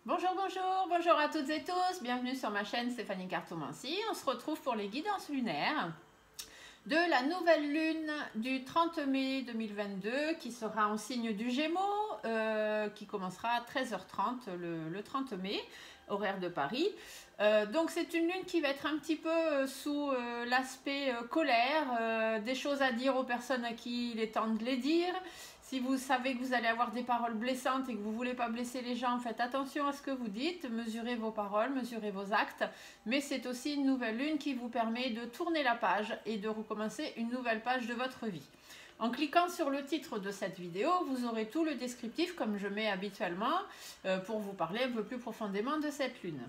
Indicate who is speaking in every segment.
Speaker 1: Bonjour, bonjour, bonjour à toutes et tous, bienvenue sur ma chaîne Stéphanie Cartomancie. On se retrouve pour les guidances lunaires de la nouvelle lune du 30 mai 2022 qui sera en signe du Gémeaux, qui commencera à 13h30 le 30 mai, horaire de Paris. Donc c'est une lune qui va être un petit peu sous l'aspect colère, des choses à dire aux personnes à qui il est temps de les dire. Si vous savez que vous allez avoir des paroles blessantes et que vous ne voulez pas blesser les gens, faites attention à ce que vous dites, mesurez vos paroles, mesurez vos actes. Mais c'est aussi une nouvelle lune qui vous permet de tourner la page et de recommencer une nouvelle page de votre vie. En cliquant sur le titre de cette vidéo, vous aurez tout le descriptif comme je mets habituellement pour vous parler un peu plus profondément de cette lune.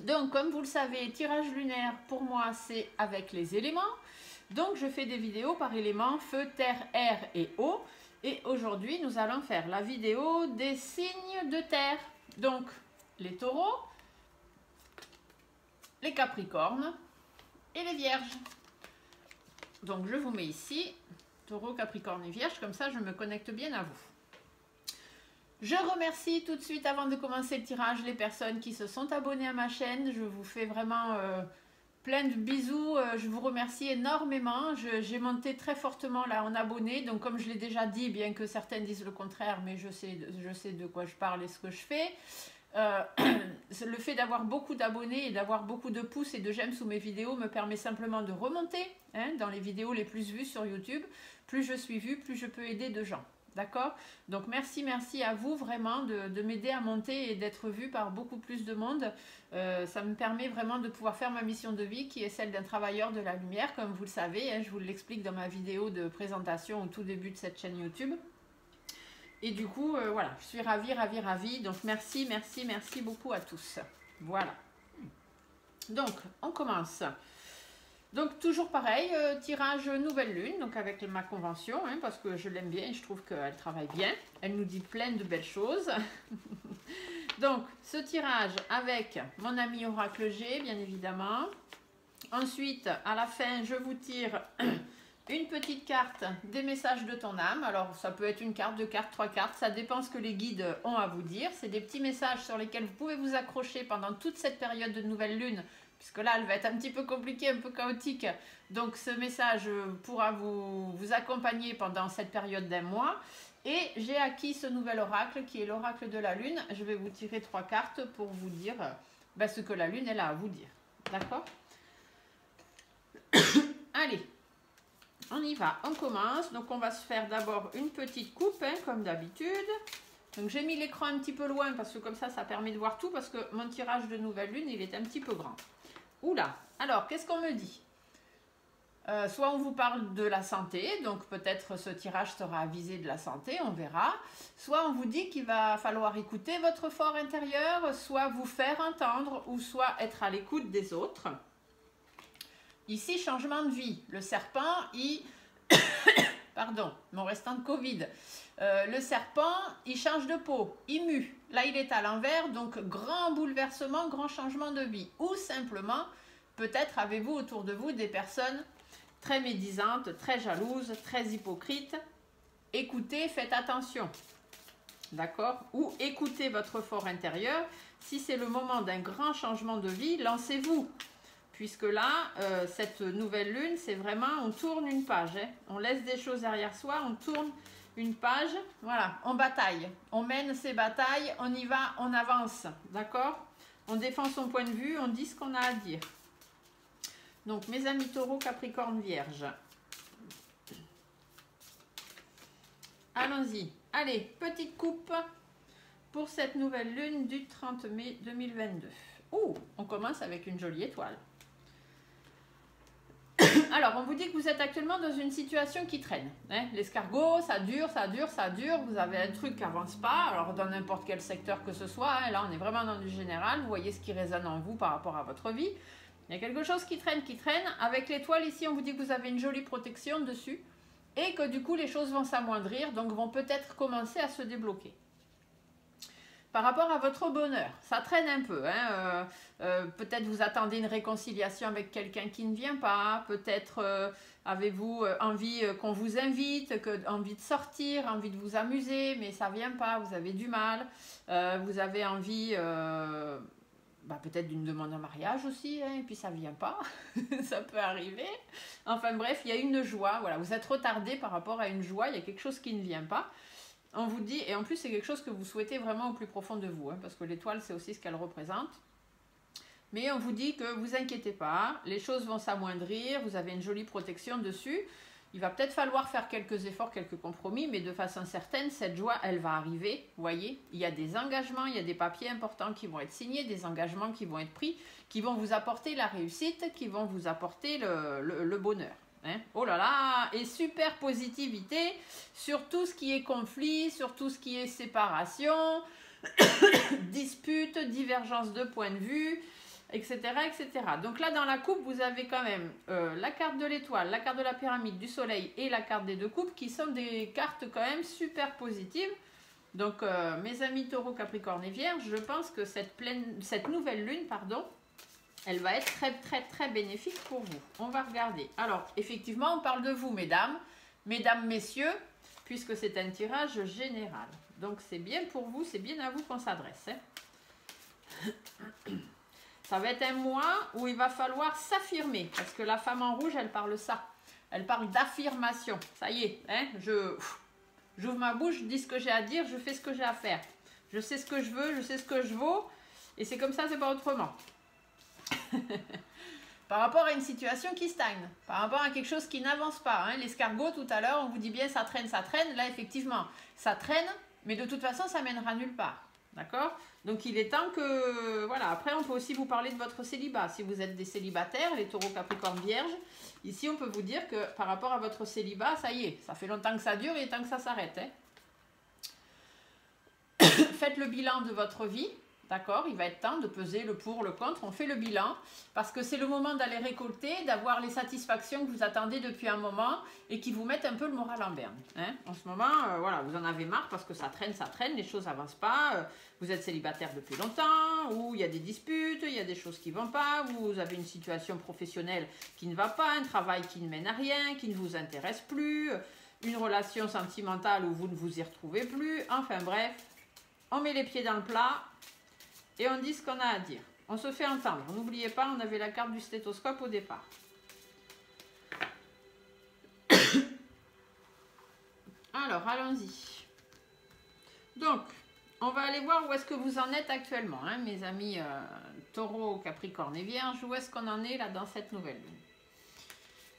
Speaker 1: Donc comme vous le savez, tirage lunaire pour moi c'est avec les éléments. Donc je fais des vidéos par éléments feu, terre, air et eau. Et aujourd'hui, nous allons faire la vidéo des signes de terre. Donc, les taureaux, les capricornes et les vierges. Donc, je vous mets ici, taureau, capricorne et vierge, comme ça je me connecte bien à vous. Je remercie tout de suite, avant de commencer le tirage, les personnes qui se sont abonnées à ma chaîne. Je vous fais vraiment plein de bisous, je vous remercie énormément. J'ai monté très fortement là en abonnés, donc comme je l'ai déjà dit, bien que certains disent le contraire, mais je sais de quoi je parle et ce que je fais. Le fait d'avoir beaucoup d'abonnés et d'avoir beaucoup de pouces et de j'aime sous mes vidéos me permet simplement de remonter dans les vidéos les plus vues sur YouTube. Plus je suis vue, plus je peux aider de gens. D'accord? Donc merci à vous vraiment de m'aider à monter et d'être vue par beaucoup plus de monde. Ça me permet vraiment de pouvoir faire ma mission de vie qui est celle d'un travailleur de la lumière, comme vous le savez. Je vous l'explique dans ma vidéo de présentation au tout début de cette chaîne YouTube. Et du coup, voilà, je suis ravie. Donc merci beaucoup à tous. Voilà. Donc, on commence. Donc toujours pareil, tirage nouvelle lune, donc avec ma convention, parce que je l'aime bien et je trouve qu'elle travaille bien. Elle nous dit plein de belles choses. Donc ce tirage avec mon ami Oracle G, bien évidemment. Ensuite, à la fin, je vous tire une petite carte des messages de ton âme. Alors ça peut être une carte, deux cartes, trois cartes, ça dépend ce que les guides ont à vous dire. C'est des petits messages sur lesquels vous pouvez vous accrocher pendant toute cette période de nouvelle lune, puisque là, elle va être un petit peu compliquée, un peu chaotique. Donc, ce message pourra vous accompagner pendant cette période d'un mois. Et j'ai acquis ce nouvel oracle, qui est l'oracle de la Lune. Je vais vous tirer trois cartes pour vous dire ce que la Lune, elle a à vous dire. D'accord? Allez, on y va, on commence. Donc, on va se faire d'abord une petite coupe, comme d'habitude. Donc, j'ai mis l'écran un petit peu loin, parce que comme ça permet de voir tout, parce que mon tirage de nouvelle lune, il est un petit peu grand. Oula, alors qu'est-ce qu'on me dit? Soit on vous parle de la santé, donc peut-être ce tirage sera à viser de la santé, on verra. Soit on vous dit qu'il va falloir écouter votre fort intérieur, soit vous faire entendre, ou soit être à l'écoute des autres. Ici, changement de vie. Le serpent, il... Pardon, mon restant de Covid. Le serpent, il change de peau, il mue. Là, il est à l'envers, donc grand bouleversement, grand changement de vie. Ou simplement, peut-être avez-vous autour de vous des personnes très médisantes, très jalouses, très hypocrites. Écoutez, faites attention. D'accord? Ou écoutez votre fort intérieur. Si c'est le moment d'un grand changement de vie, lancez-vous. Puisque là, cette nouvelle lune, c'est vraiment, on tourne une page. On laisse des choses derrière soi, on tourne une page. Voilà, on bataille. On mène ses batailles, on y va, on avance. D'accord? On défend son point de vue, on dit ce qu'on a à dire. Donc, mes amis taureaux, capricorne, vierge. Allons-y. Allez, petite coupe pour cette nouvelle lune du 30 mai 2022. Ouh, on commence avec une jolie étoile. Alors, on vous dit que vous êtes actuellement dans une situation qui traîne. L'escargot, ça dure. Vous avez un truc qui n'avance pas. Alors, dans n'importe quel secteur que ce soit. Là, on est vraiment dans du général. Vous voyez ce qui résonne en vous par rapport à votre vie. Il y a quelque chose qui traîne. Avec l'étoile ici, on vous dit que vous avez une jolie protection dessus. Et que du coup, les choses vont s'amoindrir. Donc, vont peut-être commencer à se débloquer. par rapport à votre bonheur, ça traîne un peu. Hein, peut-être vous attendez une réconciliation avec quelqu'un qui ne vient pas. Peut-être avez-vous envie qu'on vous invite, envie de sortir, envie de vous amuser, mais ça ne vient pas, vous avez du mal. Vous avez envie peut-être d'une demande en mariage aussi, hein, et puis ça ne vient pas. Ça peut arriver. Enfin bref, il y a une joie. Voilà, vous êtes retardé par rapport à une joie, il y a quelque chose qui ne vient pas. On vous dit, et en plus c'est quelque chose que vous souhaitez vraiment au plus profond de vous, hein, parce que l'étoile c'est aussi ce qu'elle représente. Mais on vous dit que vous inquiétez pas, les choses vont s'amoindrir, vous avez une jolie protection dessus. Il va peut-être falloir faire quelques efforts, quelques compromis, mais de façon certaine, cette joie, elle va arriver. Vous voyez, il y a des engagements, il y a des papiers importants qui vont être signés, des engagements qui vont être pris, qui vont vous apporter la réussite, qui vont vous apporter le bonheur. Hein? Oh là là, et super positivité sur tout ce qui est conflit, sur tout ce qui est séparation, dispute, divergence de point de vue, etc., etc. Donc là, dans la coupe, vous avez quand même la carte de l'étoile, la carte de la pyramide, du soleil et la carte des deux coupes qui sont des cartes quand même super positives. Donc, mes amis taureaux, capricorne et vierge, je pense que cette nouvelle lune, pardon, elle va être très, très, très bénéfique pour vous. On va regarder. Alors, effectivement, on parle de vous, mesdames, messieurs, puisque c'est un tirage général. Donc, c'est bien pour vous, c'est bien à vous qu'on s'adresse. Hein. Ça va être un mois où il va falloir s'affirmer, parce que la femme en rouge, elle parle ça. Elle parle d'affirmation. Ça y est, hein, j'ouvre ma bouche, je dis ce que j'ai à dire, je fais ce que j'ai à faire. Je sais ce que je veux, je sais ce que je vaux, et c'est comme ça, c'est pas autrement. Par rapport à une situation qui stagne, par rapport à quelque chose qui n'avance pas. Hein. L'escargot, tout à l'heure, on vous dit bien ça traîne, ça traîne. Là, effectivement, ça traîne, mais de toute façon, ça mènera nulle part. D'accord? Donc, il est temps que... Voilà, après, on peut aussi vous parler de votre célibat. Si vous êtes des célibataires, les taureaux, capricornes, vierges, ici, on peut vous dire que par rapport à votre célibat, ça y est, ça fait longtemps que ça dure et tant que ça s'arrête. Hein. Faites le bilan de votre vie. D'accord, il va être temps de peser le pour, le contre. On fait le bilan parce que c'est le moment d'aller récolter, d'avoir les satisfactions que vous attendez depuis un moment et qui vous mettent un peu le moral en berne. Hein. En ce moment, voilà, vous en avez marre parce que ça traîne, les choses n'avancent pas. Vous êtes célibataire depuis longtemps, ou il y a des disputes, il y a des choses qui ne vont pas, vous avez une situation professionnelle qui ne va pas, un travail qui ne mène à rien, qui ne vous intéresse plus, une relation sentimentale où vous ne vous y retrouvez plus. Enfin bref, on met les pieds dans le plat. Et on dit ce qu'on a à dire. On se fait entendre. N'oubliez pas, on avait la carte du stéthoscope au départ. Alors, allons-y. Donc, on va aller voir où est-ce que vous en êtes actuellement, hein, mes amis taureaux, capricorne et vierge. Où est-ce qu'on en est là dans cette nouvelle lune?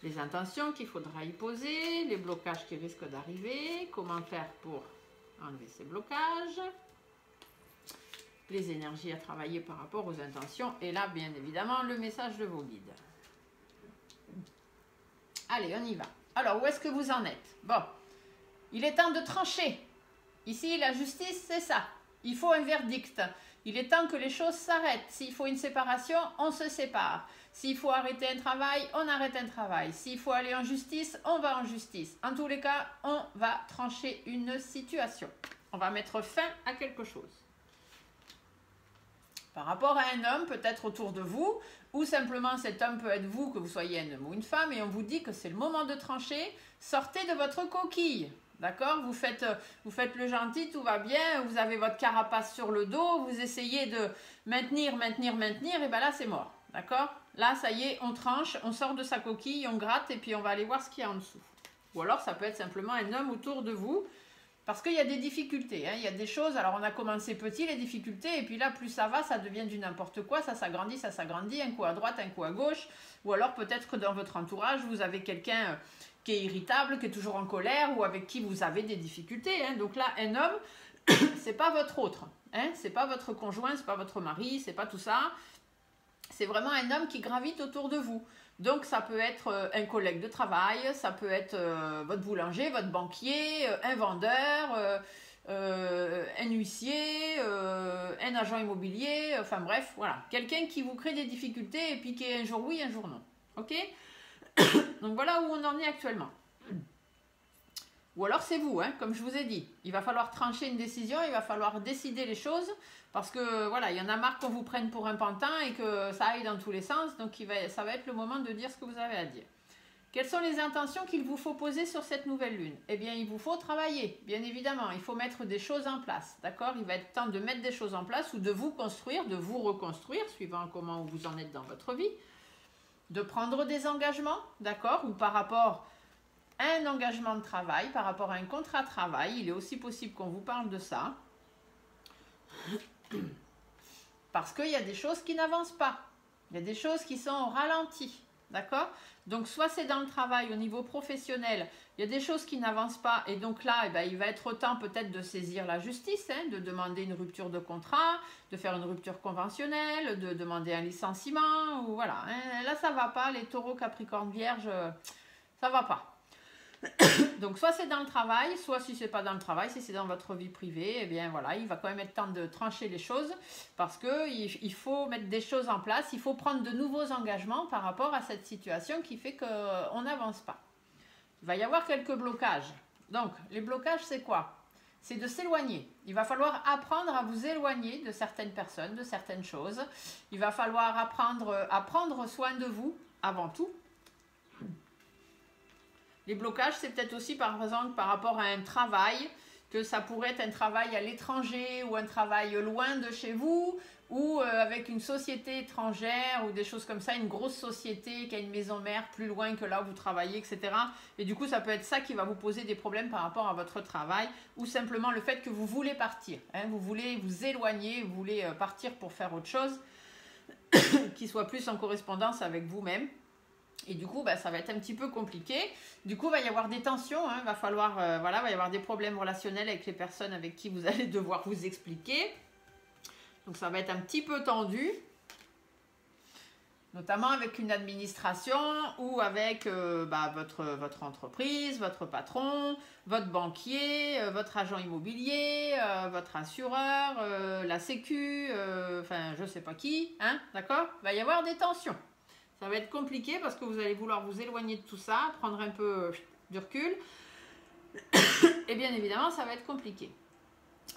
Speaker 1: Les intentions qu'il faudra y poser, les blocages qui risquent d'arriver, comment faire pour enlever ces blocages, les énergies à travailler par rapport aux intentions, et là, bien évidemment, le message de vos guides. Allez, on y va. Alors, où est-ce que vous en êtes? Bon, il est temps de trancher. Ici, la justice, c'est ça. Il faut un verdict. Il est temps que les choses s'arrêtent. S'il faut une séparation, on se sépare. S'il faut arrêter un travail, on arrête un travail. S'il faut aller en justice, on va en justice. En tous les cas, on va trancher une situation. On va mettre fin à quelque chose. Par rapport à un homme, peut-être autour de vous, ou simplement cet homme peut être vous, que vous soyez un homme ou une femme, et on vous dit que c'est le moment de trancher, sortez de votre coquille, d'accord? Vous faites le gentil, tout va bien, vous avez votre carapace sur le dos, vous essayez de maintenir, et bien là c'est mort, d'accord? Là ça y est, on tranche, on sort de sa coquille, on gratte, et puis on va aller voir ce qu'il y a en dessous. Ou alors ça peut être simplement un homme autour de vous, parce qu'il y a des difficultés, hein, il y a des choses, alors on a commencé petit les difficultés, et puis là plus ça va, ça devient du n'importe quoi, ça s'agrandit, un coup à droite, un coup à gauche, ou alors peut-être que dans votre entourage, vous avez quelqu'un qui est irritable, qui est toujours en colère, ou avec qui vous avez des difficultés, hein. Donc là, un homme, c'est pas votre autre, hein, c'est pas votre conjoint, c'est pas votre mari, c'est pas tout ça, c'est vraiment un homme qui gravite autour de vous. Donc, ça peut être un collègue de travail, ça peut être votre boulanger, votre banquier, un vendeur, un huissier, un agent immobilier, enfin bref, voilà. Quelqu'un qui vous crée des difficultés et puis qui est un jour oui, un jour non. Ok? Donc, voilà où on en est actuellement. Ou alors c'est vous, hein, comme je vous ai dit. Il va falloir trancher une décision, il va falloir décider les choses. Parce que voilà, il y en a marre qu'on vous prenne pour un pantin et que ça aille dans tous les sens. Donc ça va être le moment de dire ce que vous avez à dire. Quelles sont les intentions qu'il vous faut poser sur cette nouvelle lune? Eh bien, il vous faut travailler, bien évidemment. Il faut mettre des choses en place, d'accord? Il va être temps de mettre des choses en place ou de vous construire, de vous reconstruire, suivant comment vous en êtes dans votre vie. De prendre des engagements, d'accord? Ou par rapport à un engagement de travail, par rapport à un contrat de travail. Il est aussi possible qu'on vous parle de ça. Parce qu'il y a des choses qui n'avancent pas. Il y a des choses qui sont au ralenti. D'accord? Donc, soit c'est dans le travail, au niveau professionnel, il y a des choses qui n'avancent pas. Et donc là, eh ben, il va être temps peut-être de saisir la justice, hein, de demander une rupture de contrat, de faire une rupture conventionnelle, de demander un licenciement. Ou voilà, hein. Là, ça ne va pas. Les taureaux, capricorne, vierge, ça ne va pas. Donc, soit c'est dans le travail, soit si ce n'est pas dans le travail, si c'est dans votre vie privée, eh bien voilà, il va quand même être temps de trancher les choses parce qu'il faut mettre des choses en place, il faut prendre de nouveaux engagements par rapport à cette situation qui fait qu'on n'avance pas. Il va y avoir quelques blocages. Donc, les blocages, c'est quoi? C'est de s'éloigner. Il va falloir apprendre à vous éloigner de certaines personnes, de certaines choses. Il va falloir apprendre à prendre soin de vous avant tout. Les blocages, c'est peut-être aussi par exemple par rapport à un travail, que ça pourrait être un travail à l'étranger ou un travail loin de chez vous, ou avec une société étrangère ou des choses comme ça, une grosse société qui a une maison mère plus loin que là où vous travaillez, etc. Et du coup, ça peut être ça qui va vous poser des problèmes par rapport à votre travail, ou simplement le fait que vous voulez partir, hein, vous voulez vous éloigner, vous voulez partir pour faire autre chose qui soit plus en correspondance avec vous-même. Et du coup, ça va être un petit peu compliqué. Du coup, il va y avoir des tensions. Hein. Va falloir, voilà, va y avoir des problèmes relationnels avec les personnes avec qui vous allez devoir vous expliquer. Donc, ça va être un petit peu tendu. Notamment avec une administration ou avec votre entreprise, votre patron, votre banquier, votre agent immobilier, votre assureur, la sécu, enfin, je ne sais pas qui. Hein, d'accord? Il va y avoir des tensions. Ça va être compliqué parce que vous allez vouloir vous éloigner de tout ça, prendre un peu du recul. Et bien évidemment, ça va être compliqué.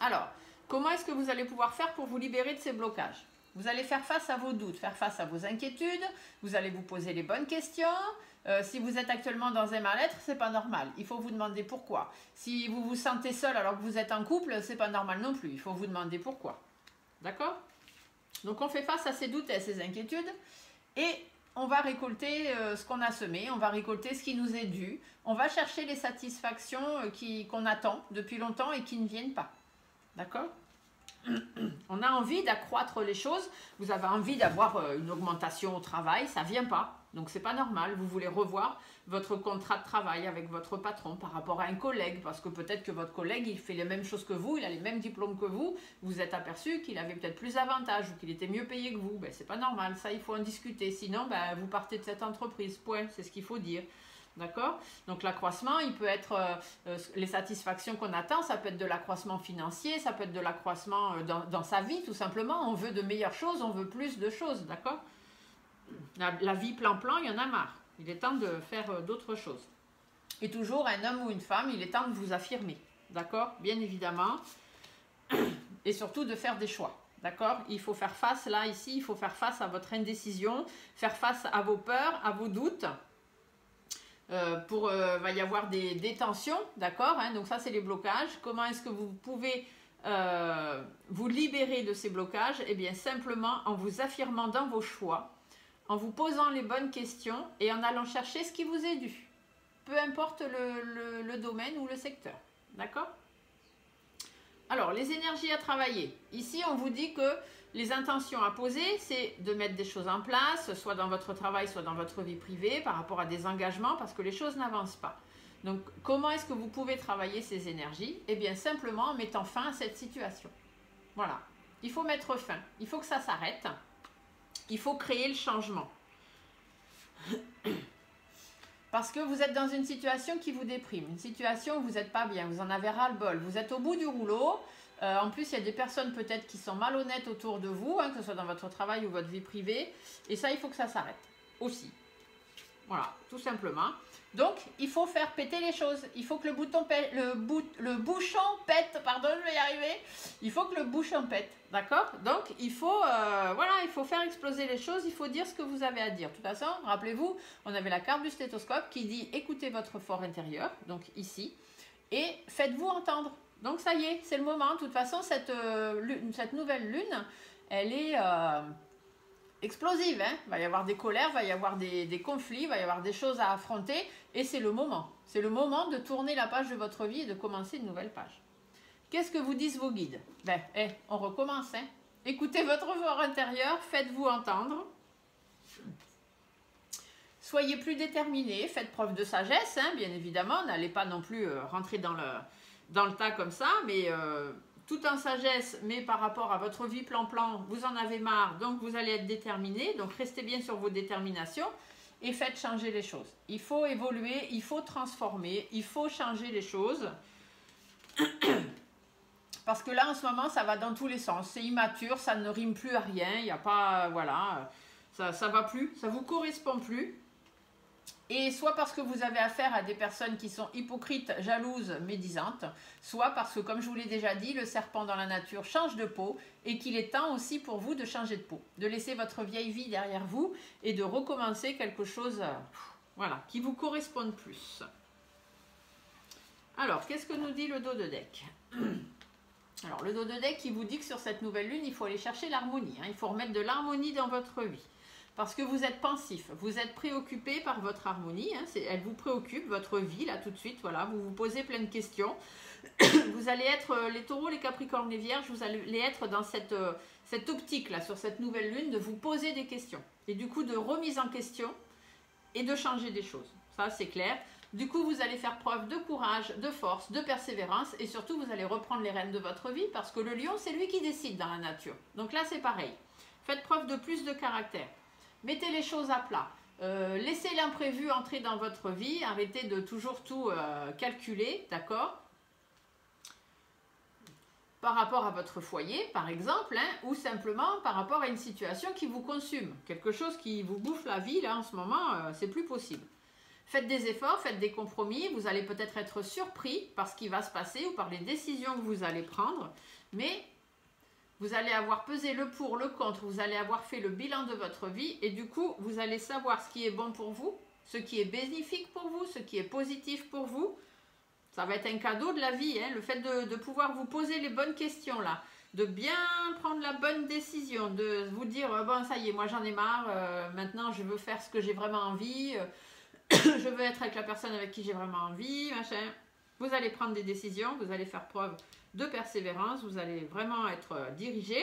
Speaker 1: Alors, comment est-ce que vous allez pouvoir faire pour vous libérer de ces blocages? Vous allez faire face à vos doutes, faire face à vos inquiétudes. Vous allez vous poser les bonnes questions. Si vous êtes actuellement dans un mal-être, c'est pas normal. Il faut vous demander pourquoi. Si vous vous sentez seul alors que vous êtes en couple, c'est pas normal non plus. Il faut vous demander pourquoi. D'accord? Donc, on fait face à ces doutes et à ces inquiétudes. Et on va récolter ce qu'on a semé, on va récolter ce qui nous est dû, on va chercher les satisfactions qu'on attend depuis longtemps et qui ne viennent pas. D'accord? On a envie d'accroître les choses, vous avez envie d'avoir une augmentation au travail, ça ne vient pas. Donc c'est pas normal, vous voulez revoir votre contrat de travail avec votre patron par rapport à un collègue, parce que peut-être que votre collègue il fait les mêmes choses que vous, il a les mêmes diplômes que vous, vous êtes aperçu qu'il avait peut-être plus d'avantages ou qu'il était mieux payé que vous, c'est pas normal, ça il faut en discuter, sinon vous partez de cette entreprise, point, c'est ce qu'il faut dire. D'accord? Donc l'accroissement, il peut être les satisfactions qu'on attend, ça peut être de l'accroissement financier, ça peut être de l'accroissement dans sa vie, tout simplement. On veut de meilleures choses, on veut plus de choses, d'accord? La vie plan-plan, il y en a marre. Il est temps de faire d'autres choses. Et toujours, un homme ou une femme, il est temps de vous affirmer, d'accord? Bien évidemment. Et surtout de faire des choix. D'accord? Il faut faire face, là, ici, il faut faire face à votre indécision, faire face à vos peurs, à vos doutes. Va y avoir des tensions, d'accord, hein, donc ça c'est les blocages. Comment est-ce que vous pouvez vous libérer de ces blocages? Eh bien simplement en vous affirmant dans vos choix, en vous posant les bonnes questions et en allant chercher ce qui vous est dû, peu importe le domaine ou le secteur, d'accord? Alors les énergies à travailler, ici on vous dit que les intentions à poser, c'est de mettre des choses en place, soit dans votre travail, soit dans votre vie privée, par rapport à des engagements, parce que les choses n'avancent pas. Donc, comment est-ce que vous pouvez travailler ces énergies? Eh bien, simplement en mettant fin à cette situation. Voilà. Il faut mettre fin. Il faut que ça s'arrête. Il faut créer le changement. Parce que vous êtes dans une situation qui vous déprime, une situation où vous n'êtes pas bien, vous en avez ras-le-bol, vous êtes au bout du rouleau. En plus, il y a des personnes peut-être qui sont malhonnêtes autour de vous, hein, que ce soit dans votre travail ou votre vie privée. Et ça, il faut que ça s'arrête aussi. Voilà, tout simplement. Donc, il faut faire péter les choses. Il faut que le bouchon pète, pardon, je vais y arriver. Il faut que le bouchon pète, d'accord? Donc, il faut, voilà, il faut faire exploser les choses. Il faut dire ce que vous avez à dire. De toute façon, rappelez-vous, on avait la carte du stéthoscope qui dit « Écoutez votre fort intérieur », donc ici, et faites-vous entendre. Donc, ça y est, c'est le moment. De toute façon, cette nouvelle lune, elle est... explosive, hein. Il va y avoir des colères, il va y avoir des conflits, il va y avoir des choses à affronter et c'est le moment. C'est le moment de tourner la page de votre vie et de commencer une nouvelle page. Qu'est-ce que vous disent vos guides? Ben, on recommence. Hein. Écoutez votre fort intérieur, faites-vous entendre. Soyez plus déterminés, faites preuve de sagesse, hein, bien évidemment. N'allez pas non plus rentrer dans le tas comme ça, mais... tout en sagesse, mais par rapport à votre vie plan-plan, vous en avez marre, donc vous allez être déterminé. Donc restez bien sur vos déterminations et faites changer les choses. Il faut évoluer, il faut transformer, il faut changer les choses. Parce que là, en ce moment, ça va dans tous les sens. C'est immature, ça ne rime plus à rien, il n'y a pas... Voilà, ça va plus, ça ne vous correspond plus. Et soit parce que vous avez affaire à des personnes qui sont hypocrites, jalouses, médisantes, soit parce que, comme je vous l'ai déjà dit, le serpent dans la nature change de peau et qu'il est temps aussi pour vous de changer de peau, de laisser votre vieille vie derrière vous et de recommencer quelque chose voilà, qui vous corresponde plus. Alors, qu'est-ce que nous dit le dos de deck? Alors, le dos de deck qui vous dit que sur cette nouvelle lune, il faut aller chercher l'harmonie. Hein, il faut remettre de l'harmonie dans votre vie. Parce que vous êtes pensif, vous êtes préoccupé par votre harmonie, hein, elle vous préoccupe, votre vie, là, tout de suite, voilà, vous vous posez plein de questions. Vous allez être, les taureaux, les capricornes, les vierges, vous allez être dans cette optique, là, sur cette nouvelle lune, de vous poser des questions. Et du coup, de remise en question et de changer des choses. Ça, c'est clair. Du coup, vous allez faire preuve de courage, de force, de persévérance, et surtout, vous allez reprendre les rênes de votre vie, parce que le lion, c'est lui qui décide dans la nature. Donc là, c'est pareil. Faites preuve de plus de caractère. Mettez les choses à plat. Laissez l'imprévu entrer dans votre vie. Arrêtez de toujours tout calculer, d'accord? Par rapport à votre foyer, par exemple, hein, ou simplement par rapport à une situation qui vous consume. Quelque chose qui vous bouffe la vie, là, en ce moment, c'est plus possible. Faites des efforts, faites des compromis. Vous allez peut-être être surpris par ce qui va se passer ou par les décisions que vous allez prendre. Mais... vous allez avoir pesé le pour, le contre, vous allez avoir fait le bilan de votre vie et du coup, vous allez savoir ce qui est bon pour vous, ce qui est bénéfique pour vous, ce qui est positif pour vous. Ça va être un cadeau de la vie, hein, le fait de pouvoir vous poser les bonnes questions là, de bien prendre la bonne décision, de vous dire, bon ça y est, moi j'en ai marre, maintenant je veux faire ce que j'ai vraiment envie, je veux être avec la personne avec qui j'ai vraiment envie, machin. Vous allez prendre des décisions, vous allez faire preuve de persévérance, vous allez vraiment être dirigé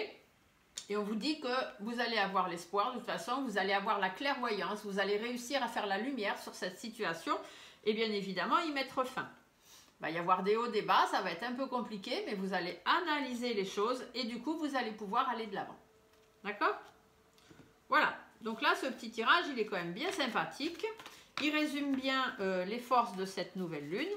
Speaker 1: et on vous dit que vous allez avoir l'espoir, de toute façon, vous allez avoir la clairvoyance, vous allez réussir à faire la lumière sur cette situation et bien évidemment y mettre fin. Il va y avoir des hauts, des bas, ça va être un peu compliqué, mais vous allez analyser les choses et du coup, vous allez pouvoir aller de l'avant. D'accord? Voilà, donc là, ce petit tirage, il est quand même bien sympathique. Il résume bien les forces de cette nouvelle lune.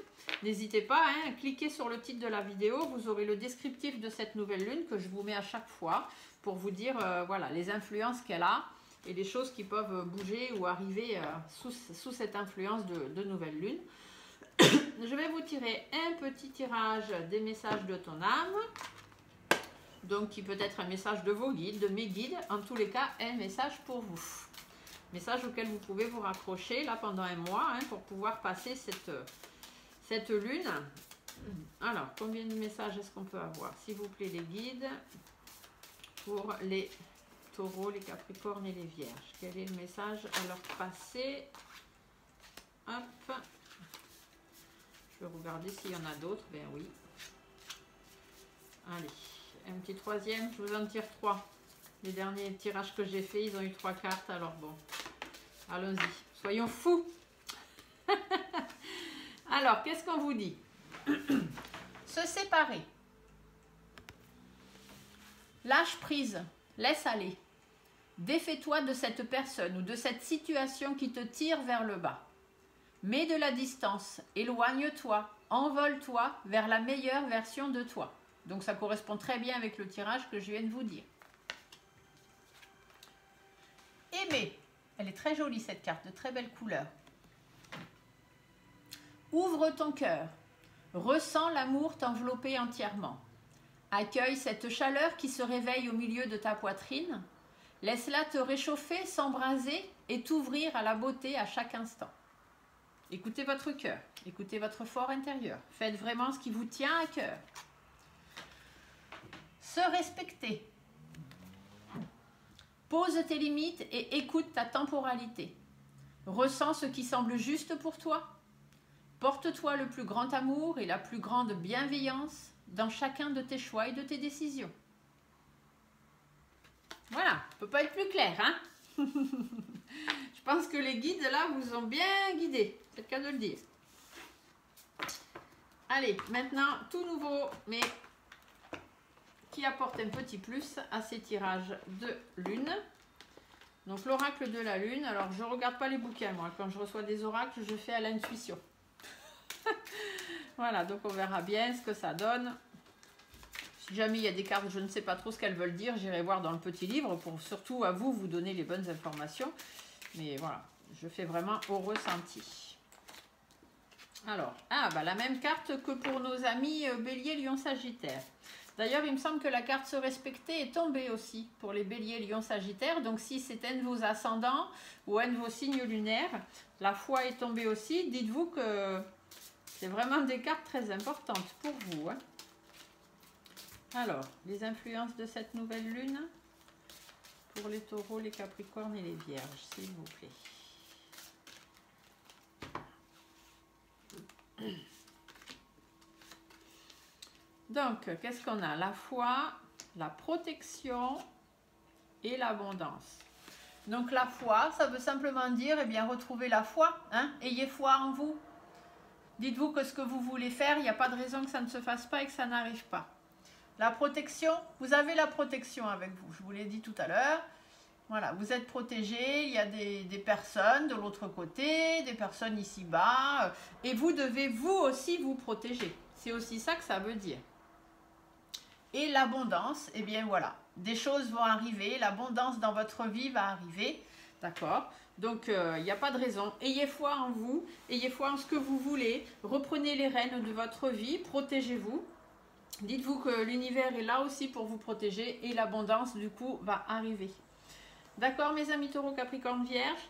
Speaker 1: N'hésitez pas, hein, cliquez sur le titre de la vidéo, vous aurez le descriptif de cette nouvelle lune que je vous mets à chaque fois pour vous dire voilà, les influences qu'elle a et les choses qui peuvent bouger ou arriver sous cette influence de nouvelle lune. Je vais vous tirer un petit tirage des messages de ton âme, donc qui peut être un message de vos guides, de mes guides, en tous les cas un message pour vous. Message auquel vous pouvez vous raccrocher là pendant un mois hein, pour pouvoir passer cette lune. Alors, combien de messages est-ce qu'on peut avoir? S'il vous plaît, les guides, pour les taureaux, les capricornes et les vierges. Quel est le message à leur passer? Hop. Je vais regarder s'il y en a d'autres. Ben oui. Allez, un petit troisième. Je vous en tire 3. Les derniers tirages que j'ai fait, ils ont eu 3 cartes. Alors bon, allons-y. Soyons fous. Alors, qu'est-ce qu'on vous dit? Se séparer. Lâche prise. Laisse aller. Défais-toi de cette personne ou de cette situation qui te tire vers le bas. Mets de la distance. Éloigne-toi. Envole-toi vers la meilleure version de toi. Donc, ça correspond très bien avec le tirage que je viens de vous dire. Aimer. Elle est très jolie cette carte, de très belle couleur. Ouvre ton cœur. Ressens l'amour t'envelopper entièrement. Accueille cette chaleur qui se réveille au milieu de ta poitrine. Laisse-la te réchauffer, s'embraser et t'ouvrir à la beauté à chaque instant. Écoutez votre cœur, écoutez votre fort intérieur. Faites vraiment ce qui vous tient à cœur. Se respecter. Pose tes limites et écoute ta temporalité. Ressens ce qui semble juste pour toi. Porte-toi le plus grand amour et la plus grande bienveillance dans chacun de tes choix et de tes décisions. Voilà, ça ne peut pas être plus clair, hein? Je pense que les guides, là, vous ont bien guidé. C'est le cas de le dire. Allez, maintenant, tout nouveau, mais qui apporte un petit plus à ces tirages de lune. Donc, l'oracle de la lune. Alors, je ne regarde pas les bouquins, moi. Quand je reçois des oracles, je fais à l'intuition. Voilà, donc on verra bien ce que ça donne. Si jamais il y a des cartes, je ne sais pas trop ce qu'elles veulent dire, j'irai voir dans le petit livre pour surtout à vous donner les bonnes informations. Mais voilà, je fais vraiment au ressenti. Alors, la même carte que pour nos amis Bélier, Lion, Sagittaire. D'ailleurs, il me semble que la carte se respecter est tombée aussi pour les Béliers, Lion, Sagittaire. Donc, si c'est un de vos ascendants ou un de vos signes lunaires, la foi est tombée aussi. Dites-vous que c'est vraiment des cartes très importantes pour vous, hein. Alors, les influences de cette nouvelle lune pour les taureaux, les capricornes et les vierges, s'il vous plaît. Donc, qu'est-ce qu'on a? La foi, la protection et l'abondance. Donc, la foi, ça veut simplement dire, eh bien, retrouver la foi, hein? Ayez foi en vous. Dites-vous que ce que vous voulez faire, il n'y a pas de raison que ça ne se fasse pas et que ça n'arrive pas. La protection, vous avez la protection avec vous, je vous l'ai dit tout à l'heure. Voilà, vous êtes protégé, il y a des personnes de l'autre côté, des personnes ici-bas, et vous devez vous aussi vous protéger. C'est aussi ça que ça veut dire. Et l'abondance, eh bien voilà, des choses vont arriver, l'abondance dans votre vie va arriver, d'accord? Donc, il n'y a pas de raison. Ayez foi en vous, ayez foi en ce que vous voulez, reprenez les rênes de votre vie, protégez-vous. Dites-vous que l'univers est là aussi pour vous protéger et l'abondance, du coup, va arriver. D'accord, mes amis taureaux, capricorne, vierge?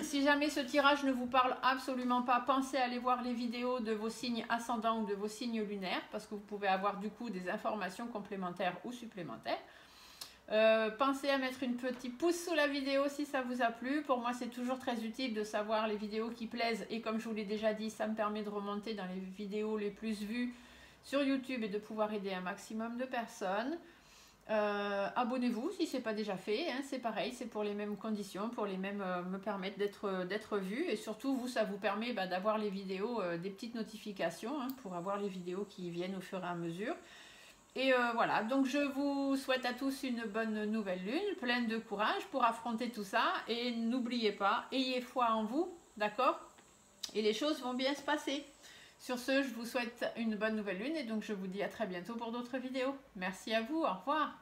Speaker 1: Si jamais ce tirage ne vous parle absolument pas, pensez à aller voir les vidéos de vos signes ascendants ou de vos signes lunaires, parce que vous pouvez avoir du coup des informations complémentaires ou supplémentaires. Pensez à mettre une petite pouce sous la vidéo si ça vous a plu. Pour moi, c'est toujours très utile de savoir les vidéos qui plaisent. Et comme je vous l'ai déjà dit, ça me permet de remonter dans les vidéos les plus vues sur YouTube et de pouvoir aider un maximum de personnes. Abonnez-vous si ce n'est pas déjà fait, hein, c'est pareil, c'est pour les mêmes conditions, pour les mêmes me permettre d'être vu, et surtout vous, ça vous permet d'avoir les vidéos, des petites notifications, hein, pour avoir les vidéos qui viennent au fur et à mesure. Et voilà, donc je vous souhaite à tous une bonne nouvelle lune, pleine de courage pour affronter tout ça, et n'oubliez pas, ayez foi en vous, d'accord? Et les choses vont bien se passer. Sur ce, je vous souhaite une bonne nouvelle lune et donc je vous dis à très bientôt pour d'autres vidéos. Merci à vous, au revoir.